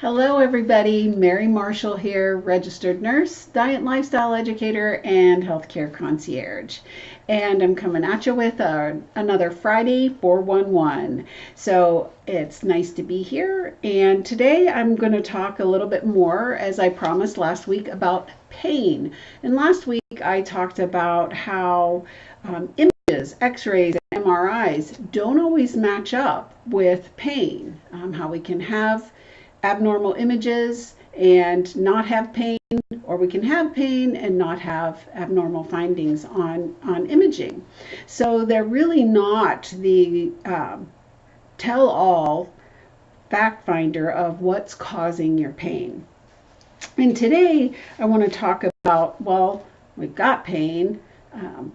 Hello, everybody. Mary Marshall here, registered nurse, diet and lifestyle educator, and healthcare concierge. And I'm coming at you with another Friday 411. So it's nice to be here. And today I'm going to talk a little bit more, as I promised last week, about pain. And last week I talked about how images, x-rays, and MRIs don't always match up with pain, how we can have abnormal images and not have pain, or we can have pain and not have abnormal findings on imaging. So they're really not the tell-all fact finder of what's causing your pain. And today I want to talk about, well, we've got pain.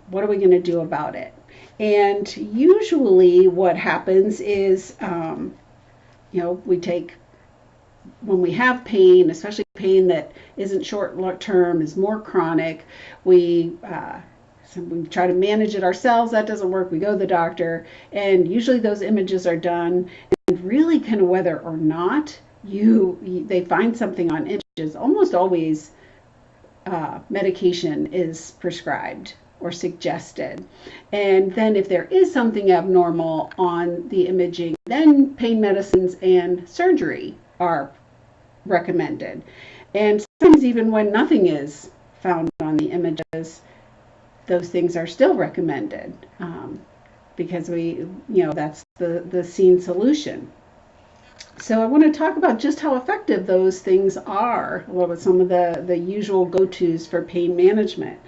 What are we going to do about it? And usually what happens is, we take when we have pain, especially pain that isn't short term, is more chronic, we try to manage it ourselves. That doesn't work. We go to the doctor, and usually those images are done. And really, kind of whether or not they find something on images, almost always medication is prescribed or suggested. And then if there is something abnormal on the imaging, then pain medicines and surgery are recommended. And sometimes even when nothing is found on the images, those things are still recommended because that's the seen solution. So I want to talk about just how effective those things are, what are some of the usual go-tos for pain management.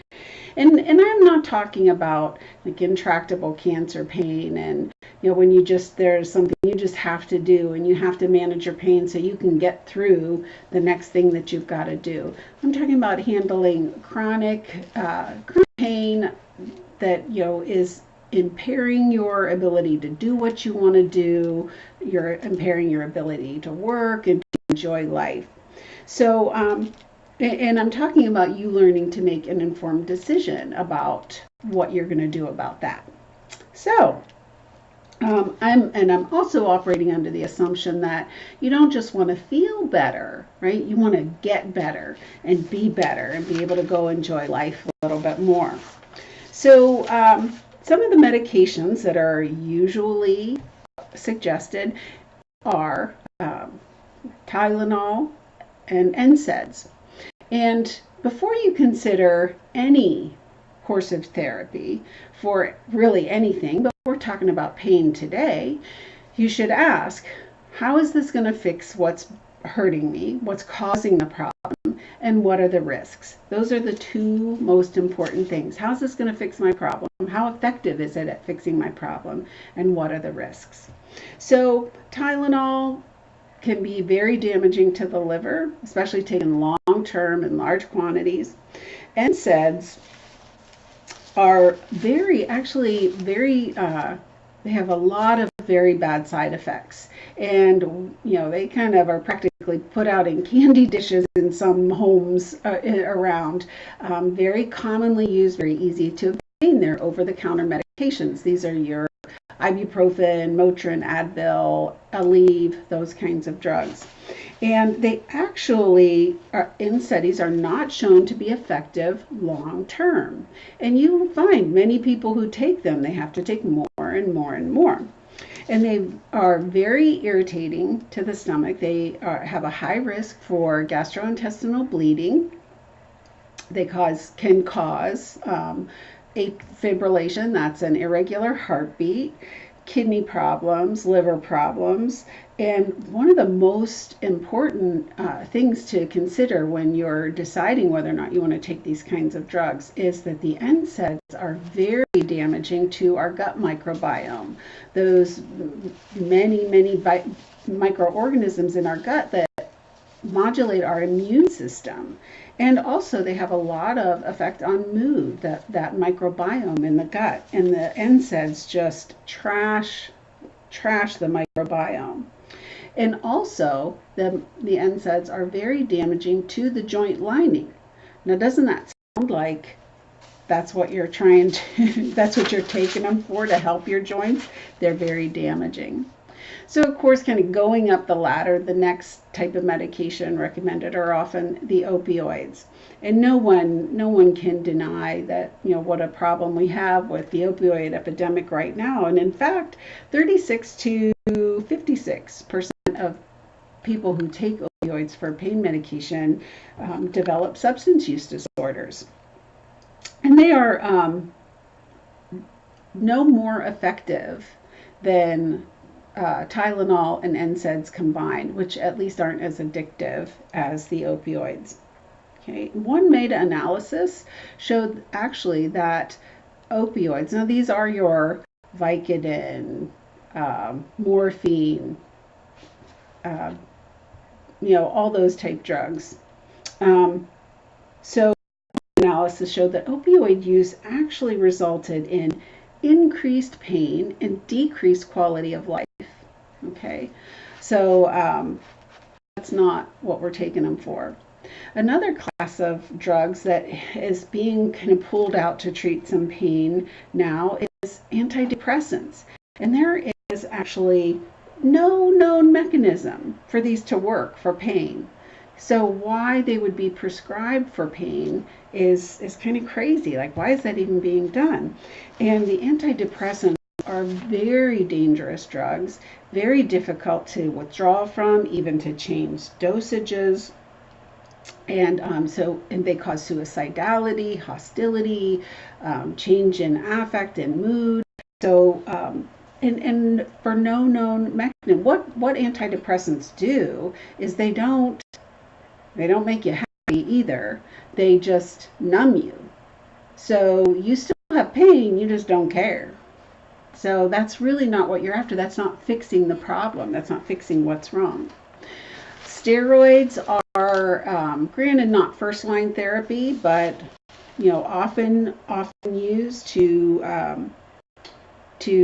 And I'm not talking about like intractable cancer pain and when there's something you just have to do and you have to manage your pain so you can get through the next thing that you've got to do. I'm talking about handling chronic pain that is impairing your ability to do what you want to do. You're impairing your ability to work and to enjoy life. So and I'm talking about you learning to make an informed decision about what you're going to do about that. So I'm also operating under the assumption that you don't just want to feel better, right? You want to get better and be able to go enjoy life a little bit more. So some of the medications that are usually suggested are Tylenol and NSAIDs. And before you consider any course of therapy for really anything, but we're talking about pain today, you should ask, how is this going to fix what's hurting me, what's causing the problem, and what are the risks? Those are the two most important things. How's this going to fix my problem? How effective is it at fixing my problem? And what are the risks? So Tylenol can be very damaging to the liver, especially taken long-term in large quantities. NSAIDs are very, they have a lot of very bad side effects. And, they kind of are practically put out in candy dishes in some homes around. Very commonly used, very easy to obtain. They're over-the-counter medications. These are your ibuprofen, Motrin, Advil, Aleve, those kinds of drugs. And they actually, in studies, are not shown to be effective long term. And you will find many people who take them, they have to take more and more and more. And they are very irritating to the stomach. They have a high risk for gastrointestinal bleeding. They can cause fibrillation, that's an irregular heartbeat, kidney problems, liver problems. And one of the most important things to consider when you're deciding whether or not you want to take these kinds of drugs is that the NSAIDs are very damaging to our gut microbiome. Those many microorganisms in our gut that modulate our immune system. And also they have a lot of effect on mood, that microbiome in the gut. And the NSAIDs just trash the microbiome. And also the NSAIDs are very damaging to the joint lining. Now, doesn't that sound like that's what you're that's what you're taking them for, to help your joints? They're very damaging. So of course, kind of going up the ladder, the next type of medication recommended are often the opioids. And no one can deny that, what a problem we have with the opioid epidemic right now. And in fact, 36 to 56% of people who take opioids for pain medication develop substance use disorders. And they are no more effective than Tylenol and NSAIDs combined, which at least aren't as addictive as the opioids. Okay, one meta-analysis showed actually that opioids, now these are your Vicodin, morphine, all those type drugs. So analysis showed that opioid use actually resulted in increased pain and decreased quality of life. Okay, so that's not what we're taking them for. Another class of drugs that is being kind of pulled out to treat some pain now is antidepressants. And there is actually no known mechanism for these to work for pain. So why they would be prescribed for pain is kind of crazy. Like, why is that even being done? And the antidepressants are very dangerous drugs, very difficult to withdraw from, even to change dosages. And and they cause suicidality, hostility, change in affect and mood. So and for no known mechanism, what antidepressants do is they don't make you happy either. They just numb you. So you still have pain, you just don't care. So that's really not what you're after. That's not fixing the problem. That's not fixing what's wrong. Steroids are granted not first line therapy, but often used to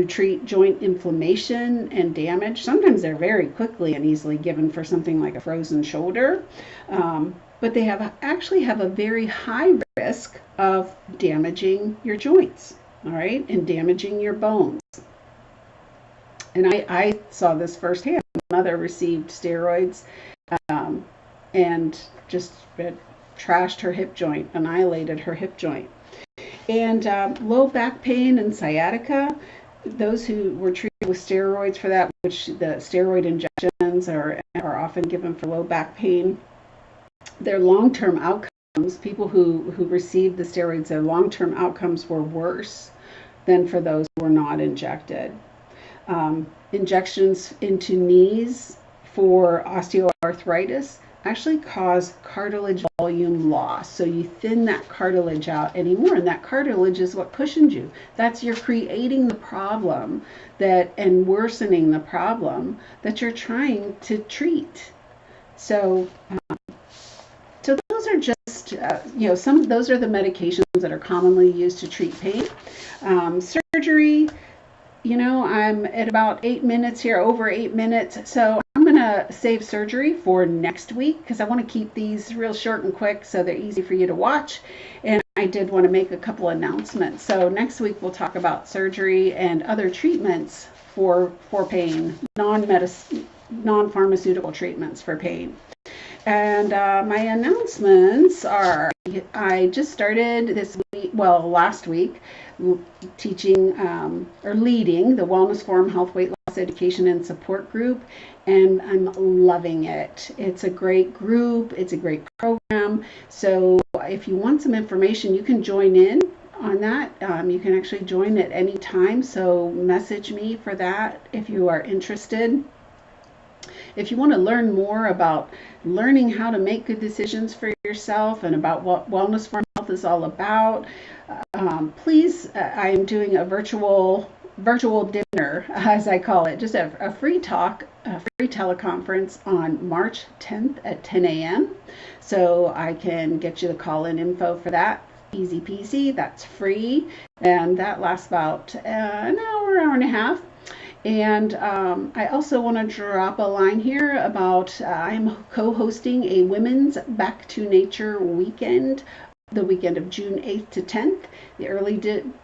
treat joint inflammation and damage. Sometimes they're very quickly and easily given for something like a frozen shoulder, but they actually have a very high risk of damaging your joints, all right, and damaging your bones. And I saw this firsthand. My mother received steroids and just trashed her hip joint, annihilated her hip joint. And low back pain and sciatica, those who were treated with steroids for that, which the steroid injections are often given for low back pain, their long-term outcomes, people who received the steroids, their long-term outcomes were worse than for those who were not injected. Injections into knees for osteoarthritis actually cause cartilage volume loss. So you thin that cartilage out anymore, and that cartilage is what cushions you. That's you're creating the problem and worsening the problem that you're trying to treat. So those are just those are the medications that are commonly used to treat pain. Surgery, I'm at about 8 minutes here, over 8 minutes. So I'm going to save surgery for next week because I want to keep these real short and quick so they're easy for you to watch. And I did want to make a couple announcements. So next week we'll talk about surgery and other treatments for pain, non-pharmaceutical treatments for pain. And my announcements are, I just started last week, teaching or leading the Wellness Forum Health, Weight Loss Education and Support Group, and I'm loving it. It's a great group. It's a great program. So if you want some information, you can join in on that. You can actually join at any time. So message me for that if you are interested. If you want to learn more about learning how to make good decisions for yourself and about what Wellness Forum Health is all about, please, I am doing a virtual dinner, as I call it, just a free talk, a free teleconference on March 10th at 10 a.m. So I can get you the call-in info for that. Easy peasy, that's free, and that lasts about an hour and a half. And I also want to drop a line here about I'm co-hosting a Women's Back to Nature weekend the weekend of June 8th to 10th. The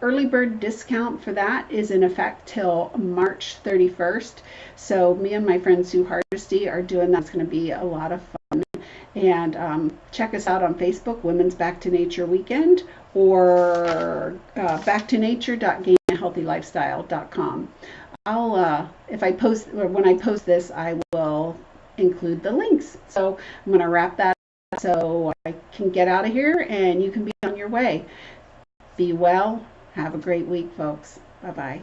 early bird discount for that is in effect till March 31st. So me and my friend Sue Hardesty are doing that. It's going to be a lot of fun. And check us out on Facebook, Women's Back to Nature Weekend, or backtonature.gainingahealthylifestyle.com. If I post, or when I post this, I will include the links. So I'm going to wrap that up so I can get out of here and you can be on your way. Be well. Have a great week, folks. Bye-bye.